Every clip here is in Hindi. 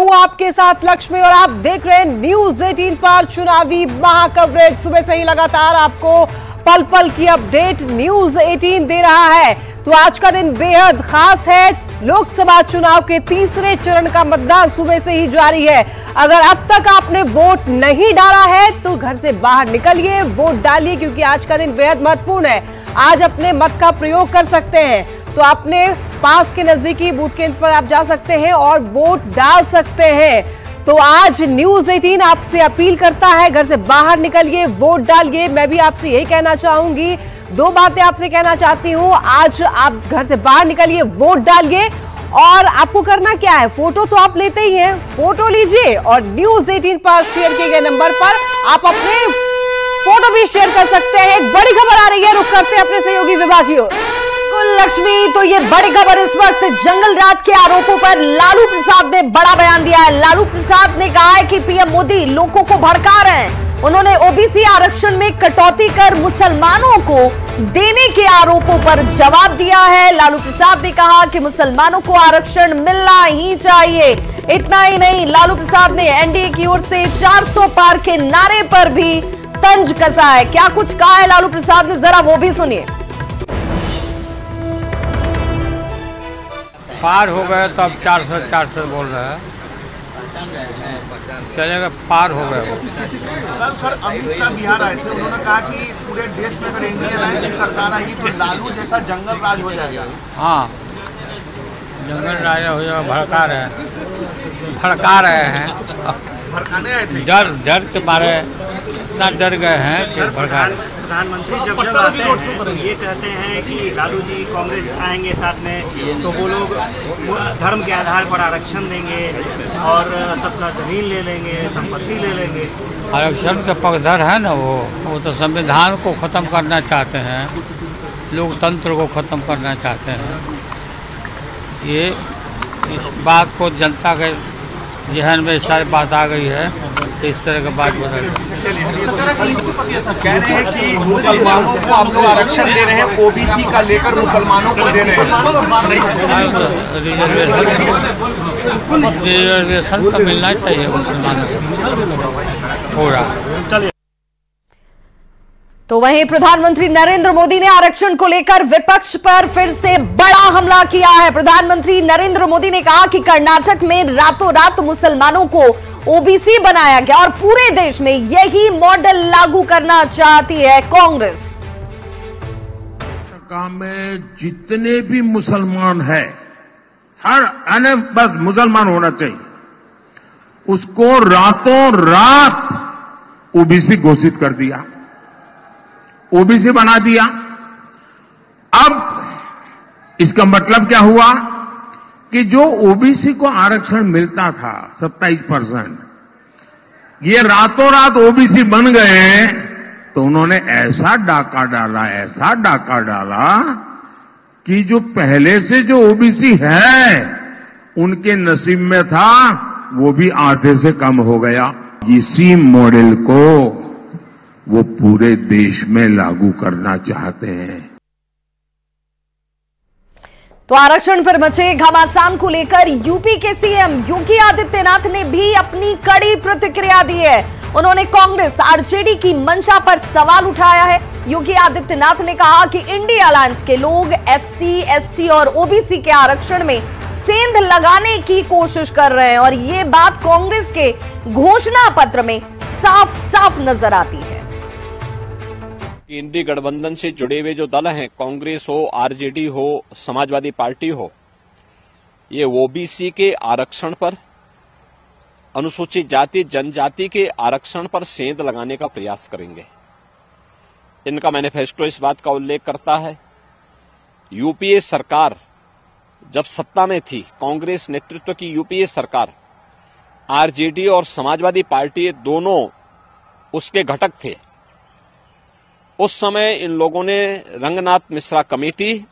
हूं आपके साथ लक्ष्मी और आप देख रहे हैं न्यूज 18 पर चुनावी महाकवरेज। सुबह से ही लगातार आपको पल पल की अपडेट न्यूज 18 दे रहा है। तो आज का दिन बेहद खास है। लोकसभा चुनाव के तीसरे चरण का मतदान सुबह से ही जारी है। अगर अब तक आपने वोट नहीं डाला है तो घर से बाहर निकलिए, वोट डालिए, क्योंकि आज का दिन बेहद महत्वपूर्ण है। आज अपने मत का प्रयोग कर सकते हैं, तो अपने पास के नजदीकी बूथ केंद्र पर आप जा सकते हैं और वोट डाल सकते हैं। तो आज न्यूज 18 आपसे अपील करता है, घर से बाहर निकलिए, वोट डालिए। मैं भी आपसे यही कहना चाहूंगी, दो बातें आपसे कहना चाहती हूं। आज आप घर से बाहर निकलिए, वोट डालिए, और आपको करना क्या है, फोटो तो आप लेते ही हैं, फोटो लीजिए और न्यूज 18 पर शेयर किए गए नंबर पर आप अपने फोटो भी शेयर कर सकते हैं। एक बड़ी खबर आ रही है, रुक करते हैं अपने सहयोगी विभाग की ओर। लक्ष्मी, तो ये बड़ी खबर इस वक्त जंगल राज के आरोपों पर लालू प्रसाद ने बड़ा बयान दिया है। लालू प्रसाद ने कहा है कि पीएम मोदी लोगों को भड़का रहे हैं। उन्होंने ओबीसी आरक्षण में कटौती कर मुसलमानों को देने के आरोपों पर जवाब दिया है। लालू प्रसाद ने कहा कि मुसलमानों को आरक्षण मिलना ही चाहिए। इतना ही नहीं, लालू प्रसाद ने एनडीए की ओर से 400 पार के नारे पर भी तंज कसा है। क्या कुछ कहा है लालू प्रसाद ने, जरा वो भी सुनिए। पार हो गए तो अब 400 बोल रहे हैं, चलेगा, पार हो गए। कल सर अमित शाह बिहार आए थे, उन्होंने कहा कि पूरे देश में अगर एनडीए राज की सरकार आएगी तो लालू जैसा जंगल राज हो जाएगा। हाँ, जंगल राज हो जाएगा। भड़का रहे हैं भड़काने आए थे, डर के मारे इतना डर गए हैं कि भड़का रहे। प्रधानमंत्री जब आते हैं तो ये कहते हैं कि लालू जी कांग्रेस आएंगे साथ में, तो वो लोग धर्म के आधार पर आरक्षण देंगे और सबका जमीन ले लेंगे, संपत्ति ले लेंगे। आरक्षण के पक्षधर है ना वो तो संविधान को ख़त्म करना चाहते हैं, लोकतंत्र को ख़त्म करना चाहते हैं। ये इस बात को जनता के जहन में सारी बात आ गई है, तो इस तरह की बात बदल कह रहे हैं कि मुसलमानों को आप लोग आरक्षण दे रहे हैं, ओबीसी का लेकर मुसलमानों को दे रहे हैं। रिजर्वेशन तो मिलना चाहिए मुसलमानों को पूरा। तो वहीं प्रधानमंत्री नरेंद्र मोदी ने आरक्षण को लेकर विपक्ष पर फिर से बड़ा हमला किया है। प्रधानमंत्री नरेंद्र मोदी ने कहा कि कर्नाटक में रातों रात मुसलमानों को ओबीसी बनाया गया और पूरे देश में यही मॉडल लागू करना चाहती है कांग्रेस। में जितने भी मुसलमान है, हर बस मुसलमान होना चाहिए, उसको रातों रात ओबीसी घोषित कर दिया, ओबीसी बना दिया। अब इसका मतलब क्या हुआ कि जो ओबीसी को आरक्षण मिलता था 27%, ये रातों रात ओबीसी बन गए, तो उन्होंने ऐसा डाका डाला कि जो पहले से जो ओबीसी है उनके नसीब में था वो भी आधे से कम हो गया। इसी मॉडल को वो पूरे देश में लागू करना चाहते हैं। तो आरक्षण पर मचे घमासान को लेकर यूपी के सीएम योगी आदित्यनाथ ने भी अपनी कड़ी प्रतिक्रिया दी है। उन्होंने कांग्रेस आरजेडी की मंशा पर सवाल उठाया है। योगी आदित्यनाथ ने कहा कि इंडिया अलायंस के लोग एससी, एसटी और ओबीसी के आरक्षण में सेंध लगाने की कोशिश कर रहे हैं और ये बात कांग्रेस के घोषणा पत्र में साफ साफ नजर आती है। इंडी गठबंधन से जुड़े हुए जो दल हैं, कांग्रेस हो, आरजेडी हो, समाजवादी पार्टी हो, ये ओबीसी के आरक्षण पर, अनुसूचित जाति जनजाति के आरक्षण पर सेंध लगाने का प्रयास करेंगे। इनका मैनिफेस्टो इस बात का उल्लेख करता है, यूपीए सरकार जब सत्ता में थी, कांग्रेस नेतृत्व की यूपीए सरकार, आरजेडी और समाजवादी पार्टी दोनों उसके घटक थे। उस समय इन लोगों ने रंगनाथ मिश्रा कमेटी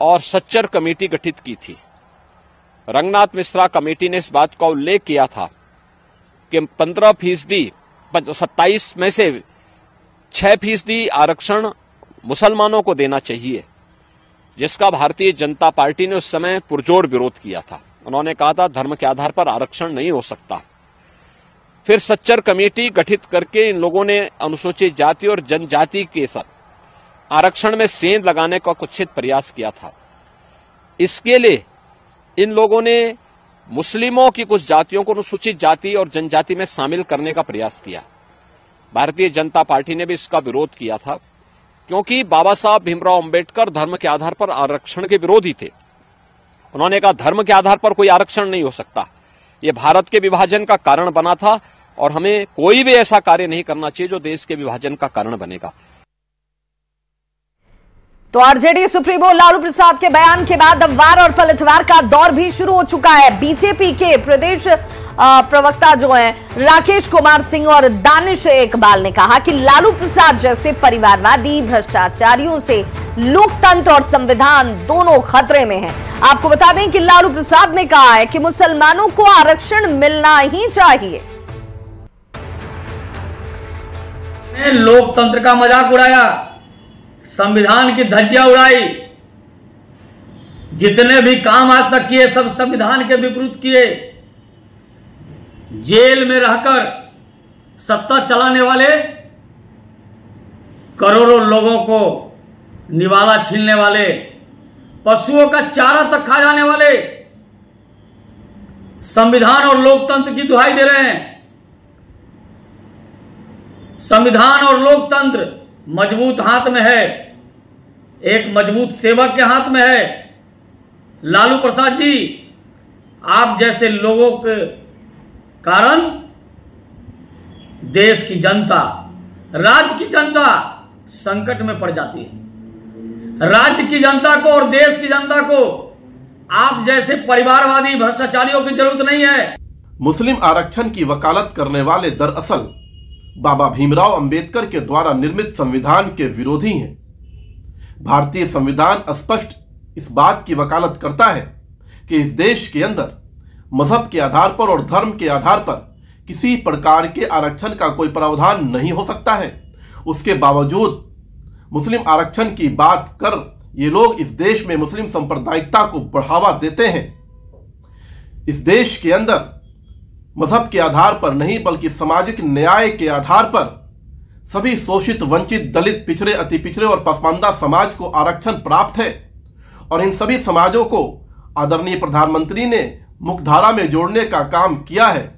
और सच्चर कमेटी गठित की थी। रंगनाथ मिश्रा कमेटी ने इस बात का उल्लेख किया था कि 15%, 27 में से 6% आरक्षण मुसलमानों को देना चाहिए, जिसका भारतीय जनता पार्टी ने उस समय पुरजोर विरोध किया था। उन्होंने कहा था धर्म के आधार पर आरक्षण नहीं हो सकता। फिर सच्चर कमेटी गठित करके इन लोगों ने अनुसूचित जाति और जनजाति के साथ आरक्षण में सेंध लगाने का कुत्सित प्रयास किया था। इसके लिए इन लोगों ने मुस्लिमों की कुछ जातियों को अनुसूचित जाति और जनजाति में शामिल करने का प्रयास किया। भारतीय जनता पार्टी ने भी इसका विरोध किया था, क्योंकि बाबा साहब भीमराव अंबेडकर धर्म के आधार पर आरक्षण के विरोधी थे। उन्होंने कहा धर्म के आधार पर कोई आरक्षण नहीं हो सकता, ये भारत के विभाजन का कारण बना था और हमें कोई भी ऐसा कार्य नहीं करना चाहिए जो देश के विभाजन का कारण बनेगा। तो आरजेडी सुप्रीमो लालू प्रसाद के बयान के बाद अब वार और पलटवार का दौर भी शुरू हो चुका है। बीजेपी के प्रदेश प्रवक्ता जो हैं राकेश कुमार सिंह और दानिश इकबाल ने कहा कि लालू प्रसाद जैसे परिवारवादी भ्रष्टाचारियों से लोकतंत्र और संविधान दोनों खतरे में हैं। आपको बता दें कि लालू प्रसाद ने कहा है कि मुसलमानों को आरक्षण मिलना ही चाहिए। लोकतंत्र का मजाक उड़ाया, संविधान की धज्जियां उड़ाई, जितने भी काम आज तक किए सब संविधान के विपरीत किए। जेल में रहकर सत्ता चलाने वाले, करोड़ों लोगों को निवाला छीनने वाले, पशुओं का चारा तक खा जाने वाले संविधान और लोकतंत्र की दुहाई दे रहे हैं। संविधान और लोकतंत्र मजबूत हाथ में है, एक मजबूत सेवक के हाथ में है। लालू प्रसाद जी, आप जैसे लोगों के कारण देश की जनता, राज्य की जनता संकट में पड़ जाती है। राज्य की जनता को और देश की जनता को आप जैसे परिवारवादी भ्रष्टाचारियों की जरूरत नहीं है। मुस्लिम आरक्षण की वकालत करने वाले दरअसल बाबा भीमराव अंबेडकर के द्वारा निर्मित संविधान के विरोधी हैं। भारतीय संविधान स्पष्ट इस बात की वकालत करता है कि इस देश के अंदर मजहब के आधार पर और धर्म के आधार पर किसी प्रकार के आरक्षण का कोई प्रावधान नहीं हो सकता है। उसके बावजूद मुस्लिम आरक्षण की बात कर ये लोग इस देश में मुस्लिम सांप्रदायिकता को बढ़ावा देते हैं। इस देश के अंदर मजहब के आधार पर नहीं बल्कि सामाजिक न्याय के आधार पर सभी शोषित, वंचित, दलित, पिछड़े, अति पिछड़े और पसमानदा समाज को आरक्षण प्राप्त है और इन सभी समाजों को आदरणीय प्रधानमंत्री ने मुख्यधारा में जोड़ने का काम किया है।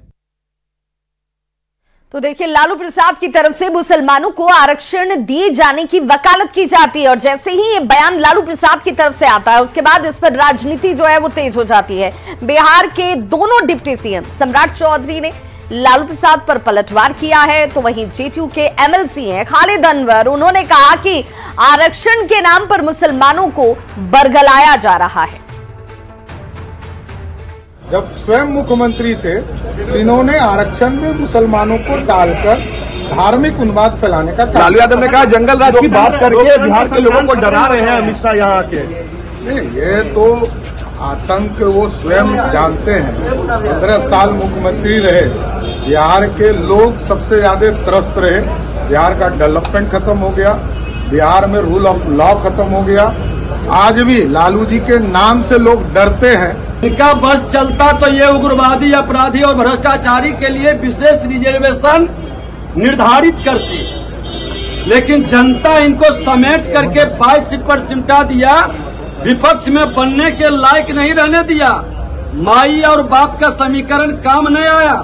तो देखिए, लालू प्रसाद की तरफ से मुसलमानों को आरक्षण दिए जाने की वकालत की जाती है और जैसे ही ये बयान लालू प्रसाद की तरफ से आता है उसके बाद इस पर राजनीति जो है वो तेज हो जाती है। बिहार के दोनों डिप्टी सीएम सम्राट चौधरी ने लालू प्रसाद पर पलटवार किया है, तो वहीं जेडीयू के एमएलसी हैं खालिद अनवर, उन्होंने कहा कि आरक्षण के नाम पर मुसलमानों को बरगलाया जा रहा है। जब स्वयं मुख्यमंत्री थे इन्होंने आरक्षण में मुसलमानों को डालकर धार्मिक उन्माद फैलाने का काम। लालू यादव ने कहा जंगल राज की बात करके बिहार के लोगों को डरा रहे हैं अमित शाह यहाँ के। ये तो आतंक वो स्वयं जानते हैं। 15 साल मुख्यमंत्री रहे, बिहार के लोग सबसे ज्यादा त्रस्त रहे। बिहार का डेवलपमेंट खत्म हो गया, बिहार में रूल ऑफ लॉ खत्म हो गया। आज भी लालू जी के नाम से लोग डरते हैं। इनका बस चलता तो ये उग्रवादी, अपराधी और भ्रष्टाचारी के लिए विशेष रिजर्वेशन निर्धारित करती, लेकिन जनता इनको समेट करके 22 सीट पर सिमटा दिया, विपक्ष में बनने के लायक नहीं रहने दिया। माई और बाप का समीकरण काम नहीं आया।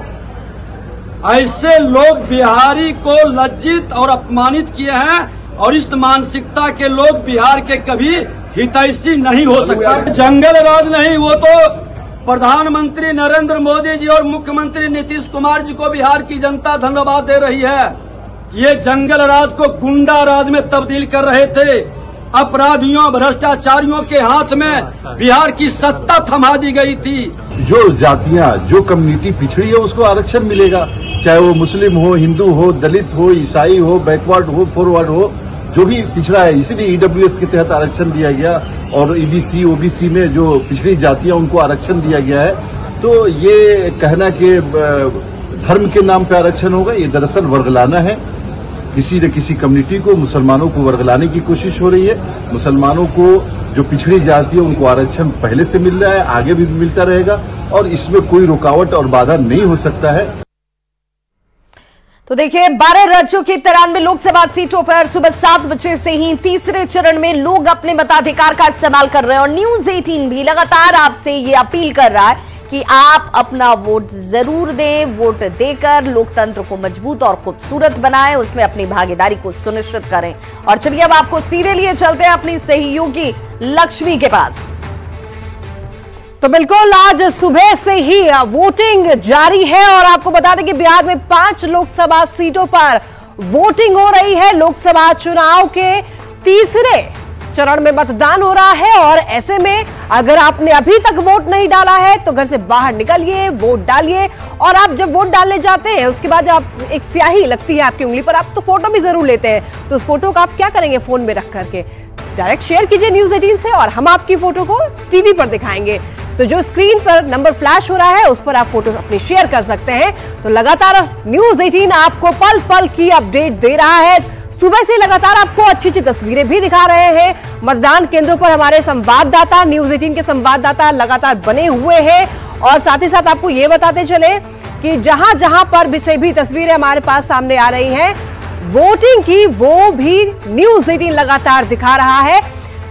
ऐसे लोग बिहारी को लज्जित और अपमानित किए हैं और इस मानसिकता के लोग बिहार के कभी हितैषी नहीं हो सकते। जंगल राज नहीं, वो तो प्रधानमंत्री नरेंद्र मोदी जी और मुख्यमंत्री नीतीश कुमार जी को बिहार की जनता धन्यवाद दे रही है। ये जंगल राज को गुंडा राज में तब्दील कर रहे थे। अपराधियों, भ्रष्टाचारियों के हाथ में बिहार की सत्ता थमा दी गई थी। जो जातियां, जो कम्युनिटी पिछड़ी है उसको आरक्षण मिलेगा, चाहे वो मुस्लिम हो, हिंदू हो, दलित हो, ईसाई हो, बैकवर्ड हो, फॉरवर्ड हो, जो भी पिछड़ा है। इसीलिए ईडब्ल्यूएस के तहत आरक्षण दिया गया और ईबीसी, ओबीसी में जो पिछड़ी जातियां उनको आरक्षण दिया गया है। तो ये कहना कि धर्म के नाम पे आरक्षण होगा, ये दरअसल वर्गलाना है। किसी न किसी कम्युनिटी को, मुसलमानों को वर्गलाने की कोशिश हो रही है। मुसलमानों को जो पिछड़ी जाति है उनको आरक्षण पहले से मिल रहा है, आगे भी मिलता रहेगा। और इसमें कोई रुकावट और बाधा नहीं हो सकता है। तो देखिए 12 राज्यों की 93 लोकसभा सीटों पर सुबह 7 बजे से ही तीसरे चरण में लोग अपने मताधिकार का इस्तेमाल कर रहे हैं और न्यूज 18 भी लगातार आपसे ये अपील कर रहा है कि आप अपना वोट जरूर दें। वोट देकर लोकतंत्र को मजबूत और खूबसूरत बनाएं, उसमें अपनी भागीदारी को सुनिश्चित करें। और चलिए अब आपको सीधे लिए चलते हैं अपनी सहयोगी लक्ष्मी के पास। तो बिल्कुल आज सुबह से ही वोटिंग जारी है और आपको बता दें कि बिहार में 5 लोकसभा सीटों पर वोटिंग हो रही है। लोकसभा चुनाव के तीसरे चरण में मतदान हो रहा है और ऐसे में अगर आपने अभी तक वोट नहीं डाला है तो घर से बाहर निकलिए, वोट डालिए। और आप जब वोट डालने जाते हैं उसके बाद जब एक स्याही लगती है आपकी उंगली पर, आप तो फोटो भी जरूर लेते हैं। तो उस फोटो का आप क्या करेंगे? फोन में रख करके डायरेक्ट शेयर कीजिए न्यूज 18 से और हम आपकी फोटो को टीवी पर दिखाएंगे। तो जो स्क्रीन पर नंबर फ्लैश हो रहा है उस पर आप फोटो अपनी शेयर कर सकते हैं। तो लगातार न्यूज 18 आपको पल पल की अपडेट दे रहा है। सुबह से लगातार आपको अच्छी अच्छी तस्वीरें भी दिखा रहे हैं। मतदान केंद्रों पर हमारे संवाददाता, न्यूज 18 के संवाददाता लगातार बने हुए हैं और साथ ही साथ आपको ये बताते चले कि जहां जहां पर भी से भी तस्वीरें हमारे पास सामने आ रही हैं वोटिंग की, वो भी न्यूज 18 लगातार दिखा रहा है।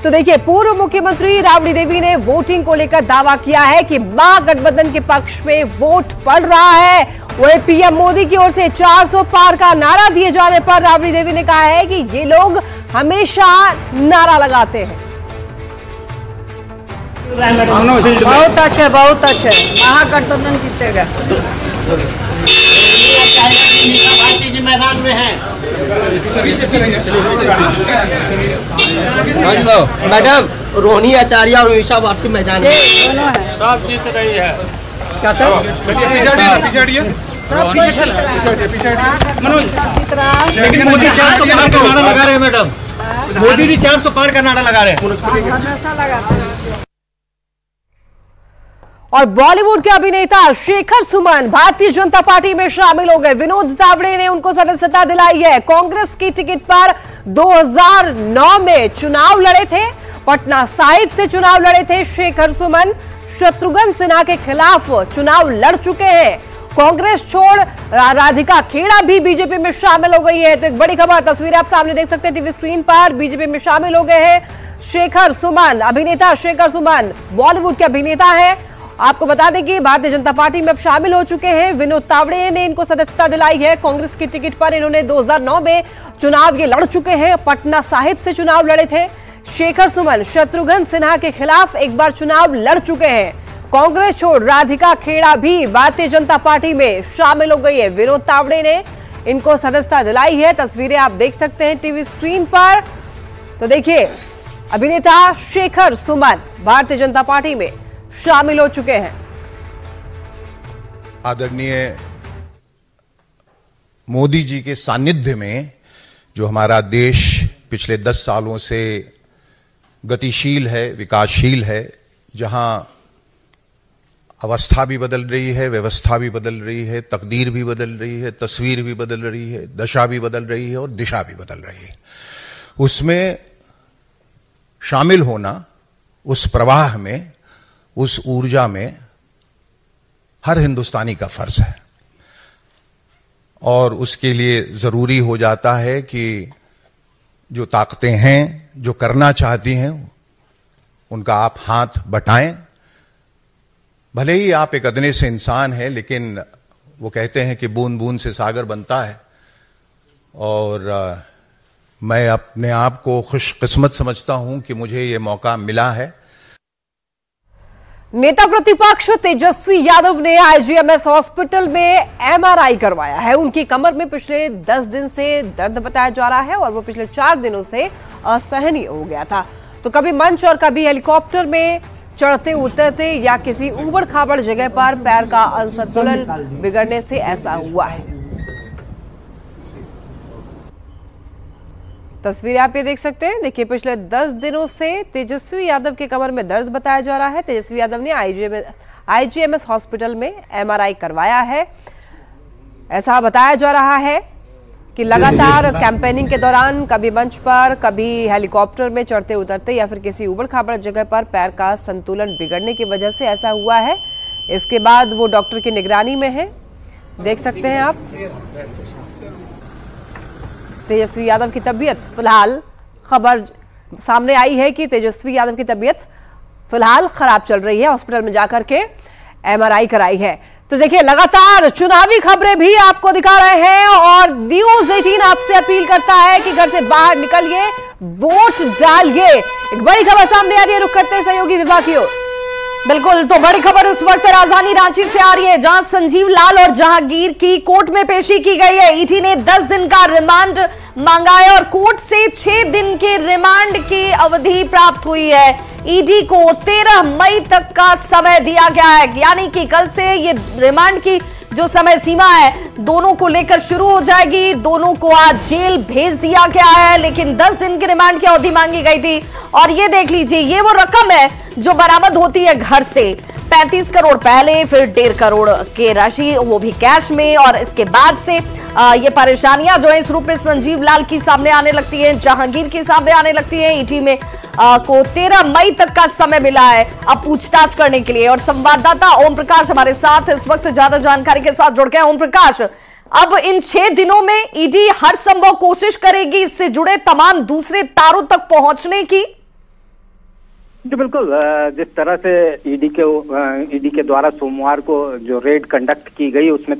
तो देखिए पूर्व मुख्यमंत्री राबड़ी देवी ने वोटिंग को लेकर दावा किया है कि महागठबंधन के पक्ष में वोट पड़ रहा है। वही पीएम मोदी की ओर से 400 पार का नारा दिए जाने पर राबड़ी देवी ने कहा है कि ये लोग हमेशा नारा लगाते हैं। बहुत अच्छे, बहुत अच्छे, महागठबंधन जीतेगा। भारती जी मैदान में है। मैडम रोहिणी आचार्य और मीशा भारती मैदान में सब जीत रही है। क्या सर? मोदी 400 पार का नारा लगा रहे हैं मैडम। मोदी जी 400 पार का नारा लगा रहे हैं। और बॉलीवुड के अभिनेता शेखर सुमन भारतीय जनता पार्टी में शामिल हो गए। विनोद तावड़े ने उनको सदस्यता दिलाई है। कांग्रेस की टिकट पर 2009 में चुनाव लड़े थे, पटना साहिब से चुनाव लड़े थे। शेखर सुमन शत्रुघ्न सिन्हा के खिलाफ चुनाव लड़ चुके हैं। कांग्रेस छोड़ राधिका खेड़ा भी बीजेपी में शामिल हो गई है। तो एक बड़ी खबर, तस्वीरें आप सामने देख सकते हैं टीवी स्क्रीन पर। बीजेपी में शामिल हो गए हैं शेखर सुमन। अभिनेता शेखर सुमन बॉलीवुड के अभिनेता है। आपको बता दें कि भारतीय जनता पार्टी में अब शामिल हो चुके हैं। विनोद तावड़े ने इनको सदस्यता दिलाई है। कांग्रेस की टिकट पर इन्होंने 2009 में चुनाव ये लड़ चुके हैं। पटना साहिब से चुनाव लड़े थे। शेखर सुमन शत्रुघ्न सिन्हा के खिलाफ एक बार चुनाव लड़ चुके हैं। कांग्रेस छोड़ राधिका खेड़ा भी भारतीय जनता पार्टी में शामिल हो गई है। विनोद तावड़े ने इनको सदस्यता दिलाई है। तस्वीरें आप देख सकते हैं टीवी स्क्रीन पर। तो देखिए अभिनेता शेखर सुमन भारतीय जनता पार्टी में शामिल हो चुके हैं। आदरणीय मोदी जी के सानिध्य में जो हमारा देश पिछले 10 सालों से गतिशील है, विकासशील है, जहां अवस्था भी बदल रही है, व्यवस्था भी बदल रही है, तकदीर भी बदल रही है, तस्वीर भी बदल रही है, दशा भी बदल रही है और दिशा भी बदल रही है, उसमें शामिल होना, उस प्रवाह में, उस ऊर्जा में हर हिंदुस्तानी का फर्ज है। और उसके लिए जरूरी हो जाता है कि जो ताकतें हैं, जो करना चाहती हैं, उनका आप हाथ बटाएं। भले ही आप एक अदने से इंसान हैं, लेकिन वो कहते हैं कि बूंद बूंद से सागर बनता है। और मैं अपने आप को खुशकिस्मत समझता हूं कि मुझे ये मौका मिला है। नेता प्रतिपक्ष तेजस्वी यादव ने आईजीएमएस हॉस्पिटल में एमआरआई करवाया है। उनकी कमर में पिछले 10 दिन से दर्द बताया जा रहा है और वो पिछले 4 दिनों से असहनीय हो गया था। तो कभी मंच और कभी हेलीकॉप्टर में चढ़ते उतरते या किसी ऊबड़ खाबड़ जगह पर पैर का असंतुलन बिगड़ने से ऐसा हुआ है। तस्वीरें आप ये देख सकते हैं। देखिए पिछले 10 दिनों से तेजस्वी यादव के कमर में दर्द बताया जा रहा है। तेजस्वी यादव ने आईजीएमएस हॉस्पिटल में एमआरआई करवाया है। ऐसा बताया जा रहा है कि लगातार कैंपेनिंग के दौरान कभी मंच पर, कभी हेलीकॉप्टर में चढ़ते उतरते या फिर किसी उबड़ खाबड़ जगह पर पैर का संतुलन बिगड़ने की वजह से ऐसा हुआ है। इसके बाद वो डॉक्टर की निगरानी में है। देख सकते हैं आप तेजस्वी यादव की तबीयत, फिलहाल खबर सामने आई है कि तेजस्वी यादव की तबीयत फिलहाल खराब चल रही है, हॉस्पिटल में जाकर के MRI कराई है। तो देखिए लगातार चुनावी खबरें भी आपको दिखा रहे हैं और न्यूज़ 18 आपसे अपील करता है कि घर से बाहर निकलिए, वोट डालिए। एक बड़ी खबर सामने आ रही है, रुक करते हैं सहयोगी विभाग की ओर। बिल्कुल, तो बड़ी खबर इस वक्त राजधानी रांची से आ रही है, जहां संजीव लाल और जहांगीर की कोर्ट में पेशी की गई है। ईडी ने 10 दिन का रिमांड मांगा है और कोर्ट से 6 दिन के रिमांड की अवधि प्राप्त हुई है। ईडी को 13 मई तक का समय दिया गया है, यानी कि कल से ये रिमांड की जो समय सीमा है दोनों को लेकर शुरू हो जाएगी। दोनों को आज जेल भेज दिया गया है, लेकिन 10 दिन की रिमांड की अवधि मांगी गई थी। और ये देख लीजिए, ये वो रकम है जो बरामद होती है घर से। 35 करोड़ पहले, फिर 1.5 करोड़ के राशि, वो भी कैश में। और इसके बाद से ये परेशानियां जो है इस रूप में संजीव लाल की सामने आने लगती है, जहांगीर की सामने आने लगती है। ईडी में को 13 मई तक का समय मिला है अब पूछताछ करने के लिए। और संवाददाता ओम प्रकाश हमारे साथ इस वक्त ज्यादा जानकारी के साथ जुड़ गए। ओम प्रकाश, अब इन 6 दिनों में ईडी हर संभव कोशिश करेगी इससे जुड़े तमाम दूसरे तारों तक पहुंचने की। जी बिल्कुल, जिस तरह से ईडी के द्वारा सोमवार को जो रेड कंडक्ट की गई उसमें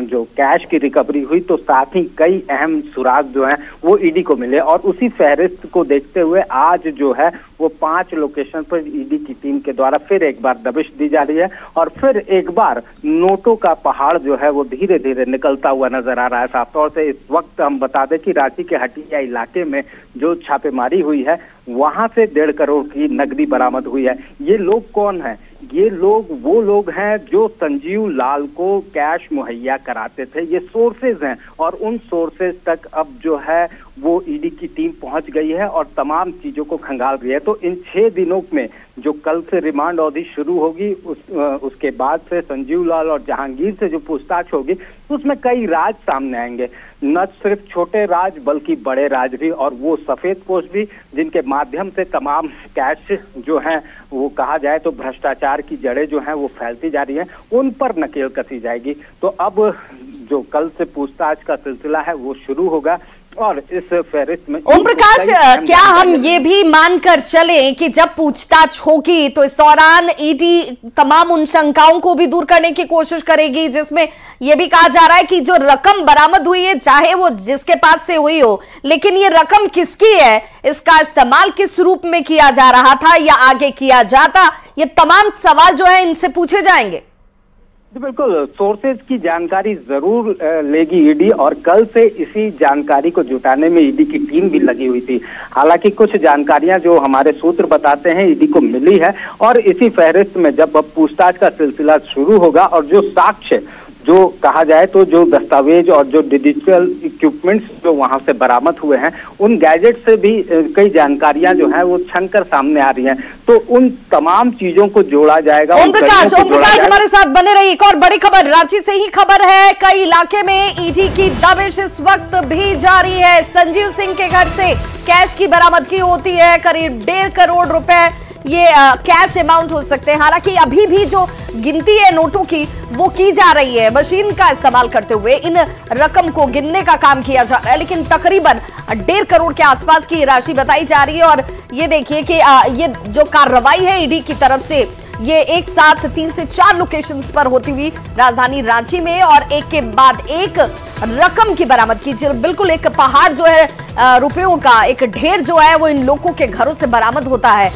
जो कैश की रिकवरी हुई, तो साथ ही कई अहम सुराग जो हैं वो ईडी को मिले। और उसी फहरिस्त को देखते हुए आज जो है वो 5 लोकेशन पर ईडी की टीम के द्वारा फिर एक बार दबिश दी जा रही है और फिर एक बार नोटों का पहाड़ जो है वो धीरे धीरे निकलता हुआ नजर आ रहा है। साफ तौर से इस वक्त हम बता दें कि रांची के हटिया इलाके में जो छापेमारी हुई है वहां से 1.5 करोड़ की नकदी बरामद हुई है। ये लोग कौन हैं? ये लोग वो लोग हैं जो संजीव लाल को कैश मुहैया कराते थे। ये सोर्सेज हैं और उन सोर्सेज तक अब जो है वो ईडी की टीम पहुंच गई है और तमाम चीजों को खंगाल रही है। तो इन 6 दिनों में जो कल से रिमांड अवधि शुरू होगी उसके बाद से संजीव लाल और जहांगीर से जो पूछताछ होगी उसमें कई राज सामने आएंगे, न सिर्फ छोटे राज बल्कि बड़े राज भी, और वो सफेद पोश भी जिनके माध्यम से तमाम कैश जो है वो कहा जाए तो भ्रष्टाचार की जड़ें जो हैं वो फैलती जा रही हैं, उन पर नकेल कसी जाएगी। तो अब जो कल से पूछताछ का सिलसिला है वो शुरू होगा और इस फहरिस्त में ओम प्रकाश, क्या हम ये भी मानकर चलें कि जब पूछताछ होगी तो इस दौरान ईडी तमाम उन शंकाओं को भी दूर करने की कोशिश करेगी, जिसमें यह भी कहा जा रहा है कि जो रकम बरामद हुई है चाहे वो जिसके पास से हुई हो, लेकिन ये रकम किसकी है, इसका इस्तेमाल किस रूप में किया जा रहा था या आगे किया जाता, ये तमाम सवाल जो है इनसे पूछे जाएंगे। बिल्कुल, सोर्सेज की जानकारी जरूर लेगी ईडी और कल से इसी जानकारी को जुटाने में ईडी की टीम भी लगी हुई थी। हालांकि कुछ जानकारियां जो हमारे सूत्र बताते हैं ईडी को मिली है और इसी फहरिस्त में जब पूछताछ का सिलसिला शुरू होगा और जो साक्ष्य जो कहा जाए तो जो दस्तावेज और जो डिजिटल इक्विपमेंट्स जो वहां से बरामद हुए हैं उन गैजेट से भी कई जानकारियां जो हैं वो छनकर सामने आ रही हैं, तो उन तमाम चीजों को जोड़ा जाएगा। ओम प्रकाश हमारे साथ बने रही। एक और बड़ी खबर रांची से ही खबर है, कई इलाके में ईडी की दबिश इस वक्त भी जारी है। संजीव सिंह के घर से कैश की बरामदगी होती है, करीब 1.5 करोड़ रुपए ये कैश अमाउंट हो सकते हैं। हालांकि अभी भी जो गिनती है नोटों की वो की जा रही है, मशीन का इस्तेमाल करते हुए इन रकम को गिनने का काम किया जा रहा है, लेकिन तकरीबन 1.5 करोड़ के आसपास की राशि बताई जा रही है। और ये देखिए कि ये जो कार्रवाई है ईडी की तरफ से ये एक साथ 3 से 4 लोकेशंस पर होती हुई राजधानी रांची में और एक के बाद एक रकम की बरामदगी, बिल्कुल एक पहाड़ जो है रुपयों का एक ढेर जो है वो इन लोगों के घरों से बरामद होता है।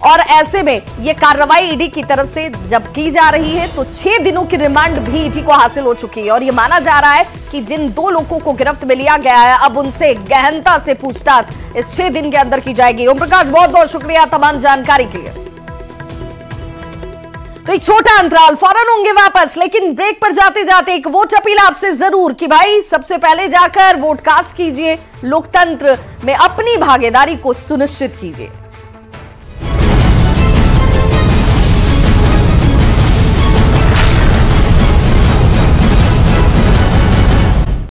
और ऐसे में ये कार्रवाई ईडी की तरफ से जब की जा रही है तो 6 दिनों की रिमांड भी ईडी को हासिल हो चुकी है और ये माना जा रहा है कि जिन 2 लोगों को गिरफ्त में लिया गया है अब उनसे गहनता से पूछताछ इस 6 दिन के अंदर की जाएगी। ओम प्रकाश, बहुत बहुत शुक्रिया तमाम जानकारी के लिए। तो एक छोटा अंतराल, फौरन होंगे वापस, लेकिन ब्रेक पर जाते जाते एक वोट अपील आपसे जरूर कि भाई सबसे पहले जाकर वोट कास्ट कीजिए, लोकतंत्र में अपनी भागीदारी को सुनिश्चित कीजिए।